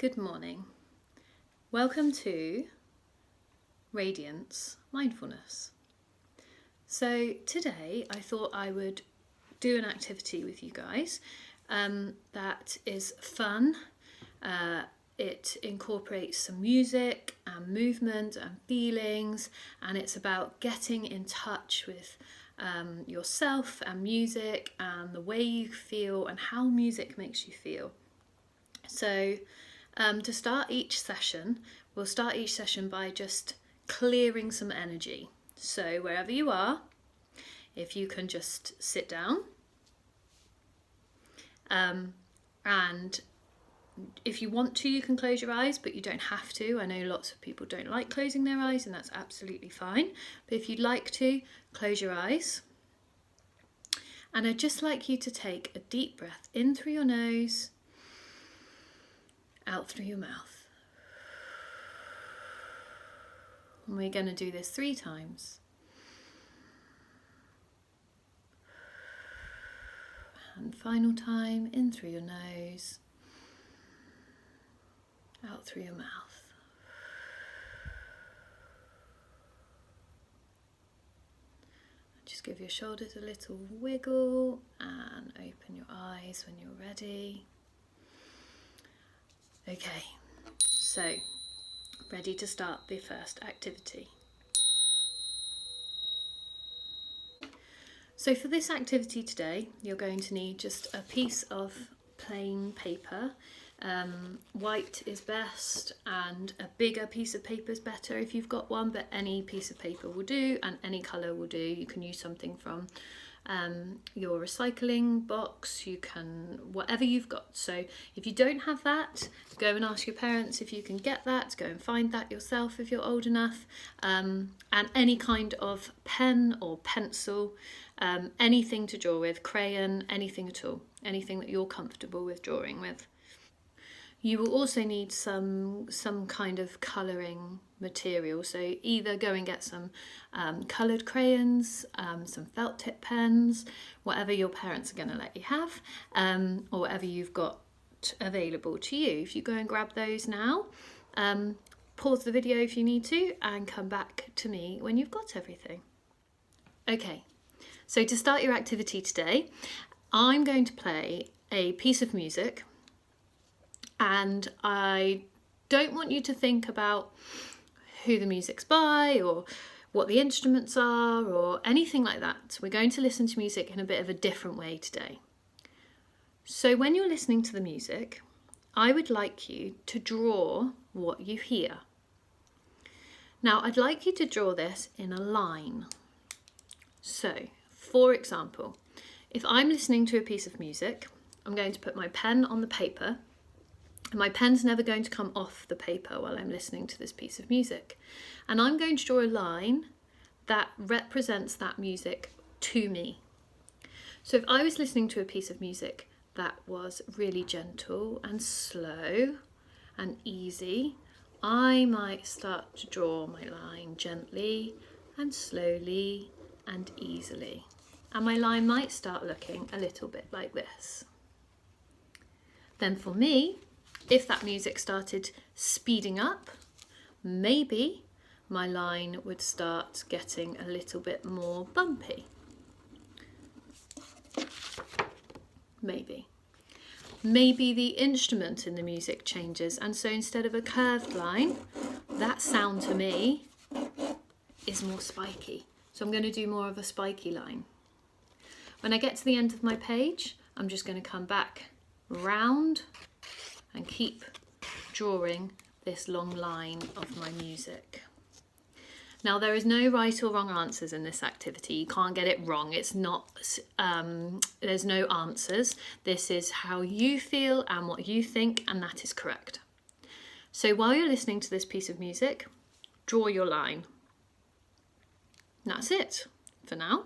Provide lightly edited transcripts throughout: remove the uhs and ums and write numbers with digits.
Good morning. Welcome to Radiance Mindfulness. So today I thought I would do an activity with you guys that is fun. It incorporates some music and movement and feelings, and it's about getting in touch with yourself and music and the way you feel and how music makes you feel. So to start each session, we'll start each session by just clearing some energy. So wherever you are, if you can just sit down, and if you want to, you can close your eyes, but you don't have to. I know lots of people don't like closing their eyes, and that's absolutely fine. But if you'd like to, close your eyes. And I'd just like you to take a deep breath in through your nose, out through your mouth. And we're going to do this 3 times. And final time, in through your nose, out through your mouth. Just give your shoulders a little wiggle and open your eyes when you're ready. Okay, so ready to start the first activity. So for this activity today, you're going to need just a piece of plain paper. White is best, and a bigger piece of paper is better if you've got one, but any piece of paper will do and any colour will do. You can use something from your recycling box, you can, whatever you've got. So if you don't have that, go and ask your parents if you can get that, go and find that yourself if you're old enough, and any kind of pen or pencil, anything to draw with, crayon, anything at all, anything that you're comfortable with drawing with. You will also need some kind of colouring material, so either go and get some coloured crayons, some felt tip pens, whatever your parents are going to let you have, or whatever you've got available to you. If you go and grab those now, pause the video if you need to and come back to me when you've got everything. Okay, so to start your activity today, I'm going to play a piece of music. And I don't want you to think about who the music's by or what the instruments are or anything like that. We're going to listen to music in a bit of a different way today. So when you're listening to the music, I would like you to draw what you hear. Now, I'd like you to draw this in a line. So, for example, if I'm listening to a piece of music, I'm going to put my pen on the paper. My pen's never going to come off the paper while I'm listening to this piece of music. And I'm going to draw a line that represents that music to me. So if I was listening to a piece of music that was really gentle and slow and easy, I might start to draw my line gently and slowly and easily. And my line might start looking a little bit like this. Then for me, if that music started speeding up, maybe my line would start getting a little bit more bumpy. Maybe. Maybe the instrument in the music changes, and so instead of a curved line, that sound to me is more spiky. So I'm going to do more of a spiky line. When I get to the end of my page, I'm just going to come back round and keep drawing this long line of my music. Now, there is no right or wrong answers in this activity. You can't get it wrong. It's not, there's no answers. This is how you feel and what you think, and that is correct. So while you're listening to this piece of music, draw your line. And that's it for now.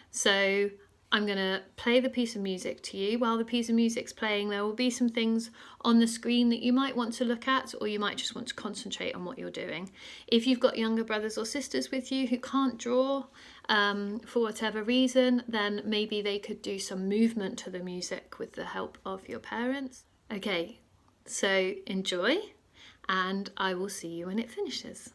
So I'm going to play the piece of music to you. While the piece of music's playing, there will be some things on the screen that you might want to look at, or you might just want to concentrate on what you're doing. If you've got younger brothers or sisters with you who can't draw for whatever reason, then maybe they could do some movement to the music with the help of your parents. Okay, So enjoy, and I will see you when it finishes.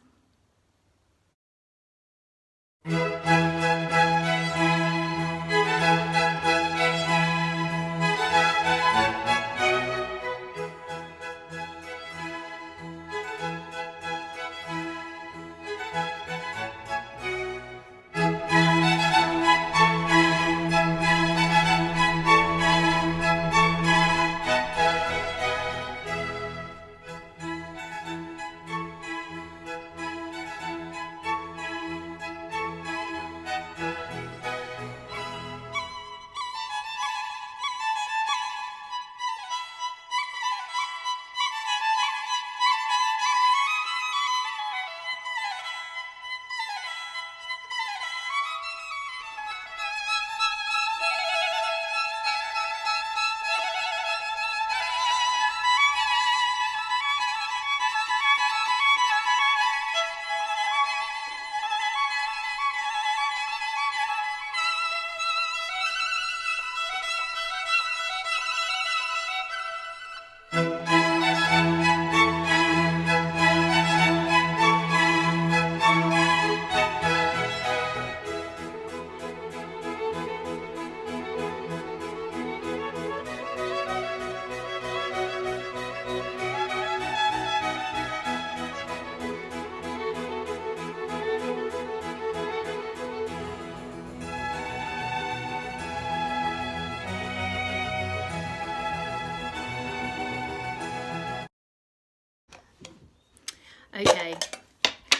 Okay,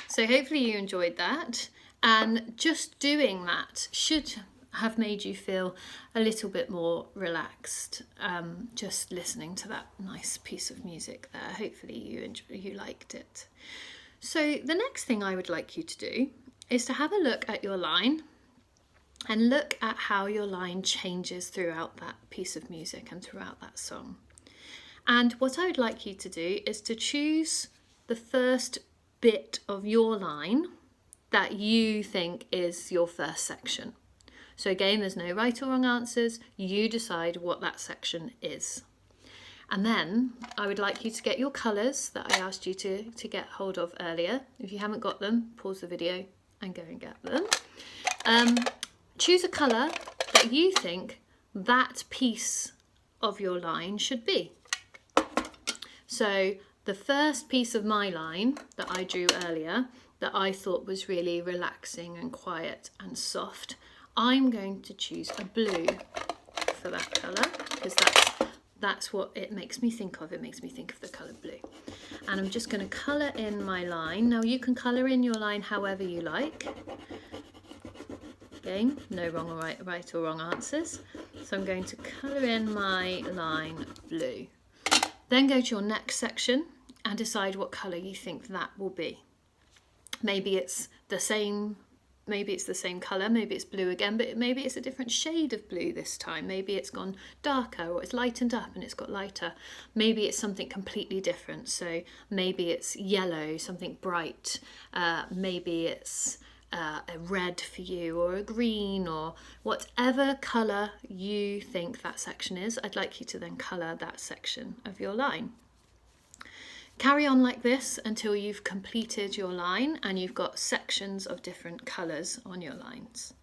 so hopefully you enjoyed that, and just doing that should have made you feel a little bit more relaxed, just listening to that nice piece of music there. Hopefully you liked it. So the next thing I would like you to do is to have a look at your line and look at how your line changes throughout that piece of music and throughout that song. And what I would like you to do is to choose the first bit of your line that you think is your first section. So again, there's no right or wrong answers. You decide what that section is. And then I would like you to get your colours that I asked you to get hold of earlier. If you haven't got them, pause the video and go and get them. Choose a colour that you think that piece of your line should be. So the first piece of my line that I drew earlier, that I thought was really relaxing and quiet and soft, I'm going to choose a blue for that colour, because that's what it makes me think of. It makes me think of the colour blue. And I'm just going to colour in my line. Now you can colour in your line however you like. Again, no wrong or right or wrong answers. So I'm going to colour in my line blue. Then go to your next section and decide what colour you think that will be. Maybe it's the same colour, maybe it's blue again, but maybe it's a different shade of blue this time. Maybe it's gone darker, or it's lightened up and it's got lighter. Maybe it's something completely different. So maybe it's yellow, something bright. Maybe it's a red for you, or a green, or whatever colour you think that section is. I'd like you to then colour that section of your line. Carry on like this until you've completed your line and you've got sections of different colours on your lines.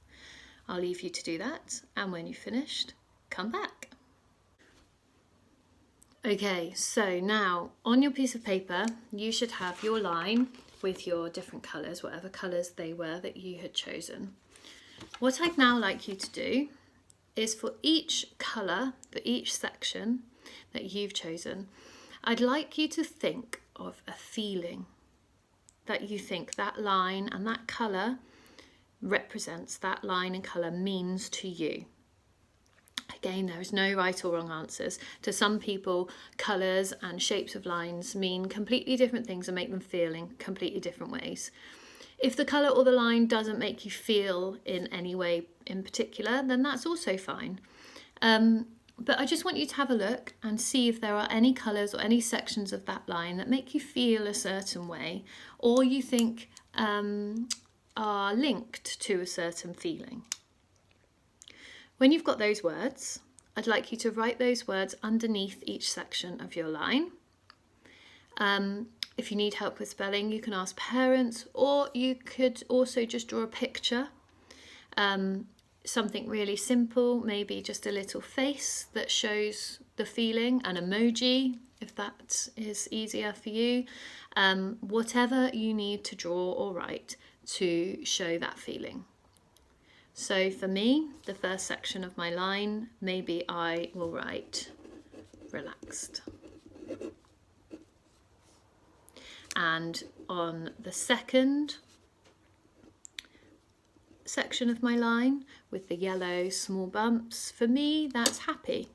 I'll leave you to do that, and when you've finished, come back. Okay, so now on your piece of paper you should have your line with your different colours, whatever colours they were that you had chosen. What I'd now like you to do is, for each colour, for each section that you've chosen, I'd like you to think of a feeling that you think that line and that colour represents, that line and colour means to you. Again, there is no right or wrong answers. To some people, colours and shapes of lines mean completely different things and make them feel in completely different ways. If the colour or the line doesn't make you feel in any way in particular, then that's also fine. But I just want you to have a look and see if there are any colours or any sections of that line that make you feel a certain way, or you think are linked to a certain feeling. When you've got those words, I'd like you to write those words underneath each section of your line. If you need help with spelling, you can ask parents, or you could also just draw a picture. Something really simple, maybe just a little face that shows the feeling, an emoji, if that is easier for you. Whatever you need to draw or write to show that feeling. So for me, the first section of my line, maybe I will write relaxed. And on the second section of my line with the yellow small bumps, for me that's happy.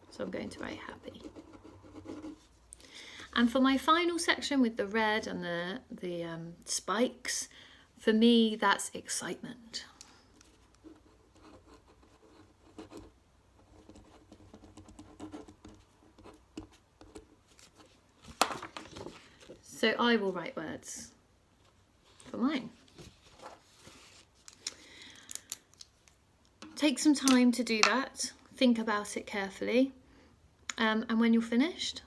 So I'm going to write happy. And for my final section with the red and the spikes, for me that's excitement. So I will write words for mine. Take some time to do that, think about it carefully, and when you're finished,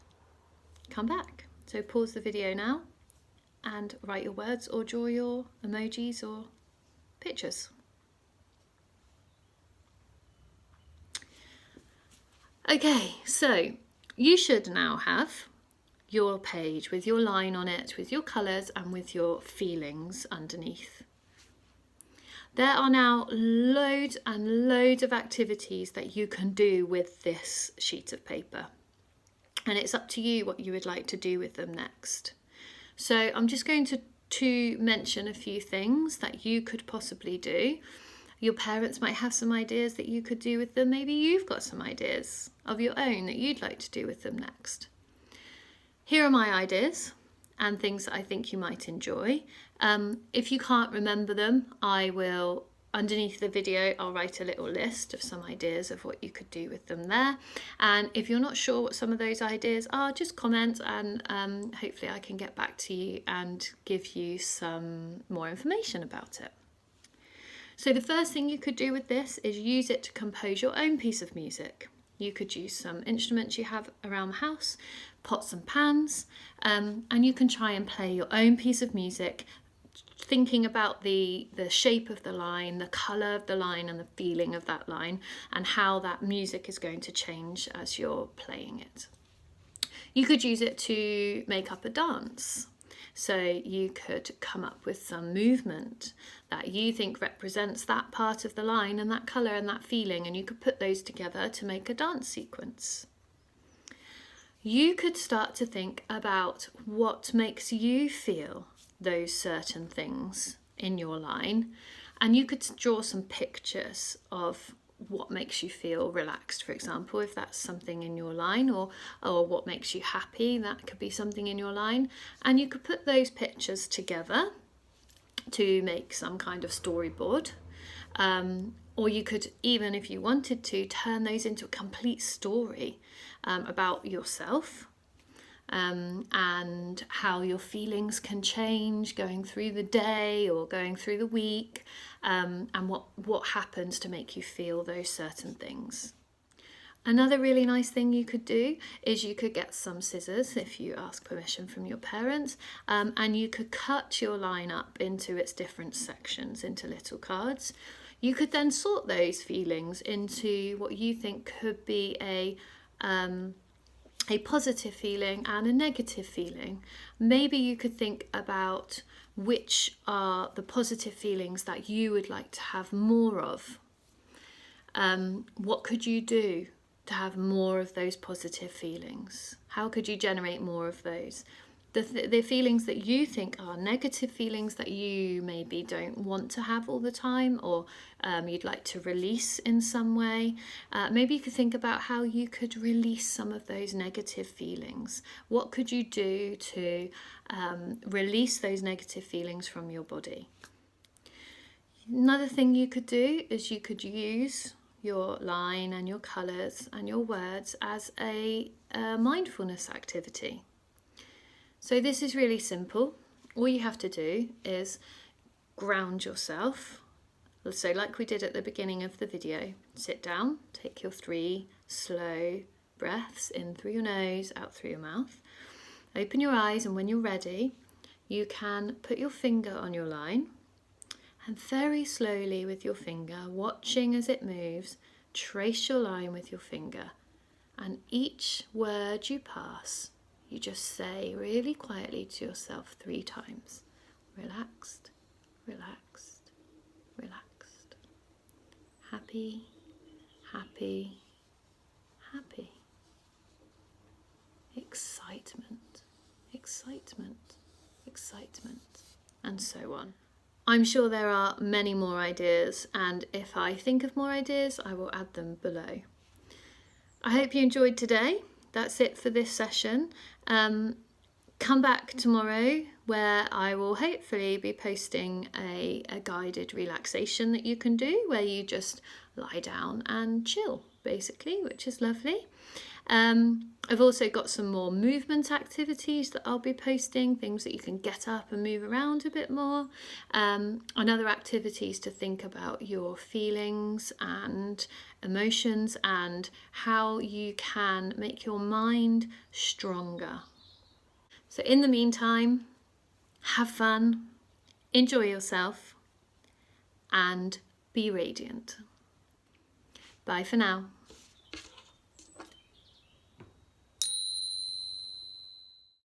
come back. So pause the video now and write your words or draw your emojis or pictures. Okay, so you should now have your page with your line on it, with your colours and with your feelings underneath. There are now loads and loads of activities that you can do with this sheet of paper. And it's up to you what you would like to do with them next. So I'm just going to mention a few things that you could possibly do. Your parents might have some ideas that you could do with them. Maybe you've got some ideas of your own that you'd like to do with them next. Here are my ideas and things that I think you might enjoy. If you can't remember them, I will, underneath the video, I'll write a little list of some ideas of what you could do with them there. And if you're not sure what some of those ideas are, just comment and hopefully I can get back to you and give you some more information about it. So the first thing you could do with this is use it to compose your own piece of music. You could use some instruments you have around the house, pots and pans, and you can try and play your own piece of music, thinking about the shape of the line, the colour of the line and the feeling of that line, and how that music is going to change as you're playing it. You could use it to make up a dance. So you could come up with some movement that you think represents that part of the line and that colour and that feeling, and you could put those together to make a dance sequence. You could start to think about what makes you feel those certain things in your line, and you could draw some pictures of what makes you feel relaxed, for example, if that's something in your line, or what makes you happy, that could be something in your line, and you could put those pictures together to make some kind of storyboard, or you could, even if you wanted to, turn those into a complete story about yourself, and how your feelings can change going through the day or going through the week, and what happens to make you feel those certain things. Another really nice thing you could do is you could get some scissors if you ask permission from your parents, and you could cut your line up into its different sections, into little cards. You could then sort those feelings into what you think could be a positive feeling and a negative feeling. Maybe you could think about which are the positive feelings that you would like to have more of. What could you do to have more of those positive feelings? How could you generate more of those? The feelings that you think are negative feelings that you maybe don't want to have all the time, or you'd like to release in some way. Maybe you could think about how you could release some of those negative feelings. What could you do to release those negative feelings from your body? Another thing you could do is you could use your line and your colours and your words as a mindfulness activity. So this is really simple. All you have to do is ground yourself. So like we did at the beginning of the video, sit down, take your 3 slow breaths in through your nose, out through your mouth. Open your eyes, and when you're ready, you can put your finger on your line and very slowly with your finger, watching as it moves, trace your line with your finger. And each word you pass, you just say really quietly to yourself 3 times. Relaxed, relaxed, relaxed. Happy, happy, happy. Excitement, excitement, excitement, and so on. I'm sure there are many more ideas, and if I think of more ideas, I will add them below. I hope you enjoyed today. That's it for this session. Come back tomorrow where I will hopefully be posting a guided relaxation that you can do where you just lie down and chill, basically, which is lovely. I've also got some more movement activities that I'll be posting, things that you can get up and move around a bit more, and other activities to think about your feelings and emotions and how you can make your mind stronger. So in the meantime, have fun, enjoy yourself, and be radiant. Bye for now.